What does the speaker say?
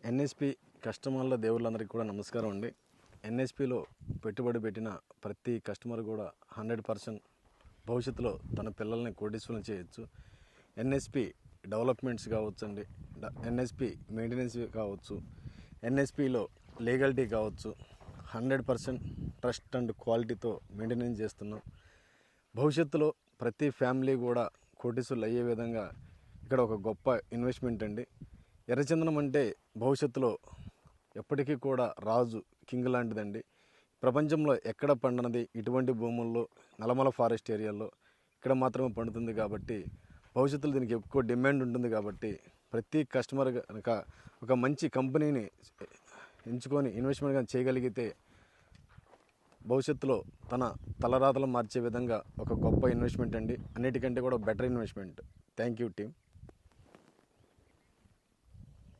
NSP కస్టమర్ల దేవుళ్ళందరికీ కూడా నమస్కారం అండి. ఎన్ఎస్పిలో పెట్టుబడి పెట్టిన ప్రతి కస్టమర్ కూడా 100% భవిష్యత్తులో తన పిల్లల్ని కోటీశ్వరులను చేయొచ్చు. ఎన్ఎస్పి డెవలప్మెంట్స్ కావచ్చు అండి, ఎన్ఎస్పి మెయింటెనెన్స్ కావచ్చు, ఎన్ఎస్పిలో లీగల్టీ కావచ్చు, 100% ట్రస్ట్ అండ్ క్వాలిటీతో మెయింటెనెన్స్ చేస్తున్నాం. భవిష్యత్తులో ప్రతి ఫ్యామిలీ కూడా కోటీశ్వరులు అయ్యే విధంగా ఇక్కడ ఒక గొప్ప ఇన్వెస్ట్మెంట్ అండి. ఎర్రచందనం అంటే భవిష్యత్తులో ఎప్పటికీ కూడా రాజు కింగ్ లాంటిదండి. ప్రపంచంలో ఎక్కడ పండనది ఇటువంటి భూముల్లో, నల్లమల ఫారెస్ట్ ఏరియాలో ఇక్కడ మాత్రమే పండుతుంది. కాబట్టి భవిష్యత్తులో దీనికి ఎక్కువ డిమాండ్ ఉంటుంది. కాబట్టి ప్రతి కస్టమర్ కనుక ఒక మంచి కంపెనీని ఎంచుకొని ఇన్వెస్ట్మెంట్ కానీ చేయగలిగితే భవిష్యత్తులో తన తలరాతలు మార్చే విధంగా ఒక గొప్ప ఇన్వెస్ట్మెంట్ అండి. అన్నిటికంటే కూడా better investment. Thank you team.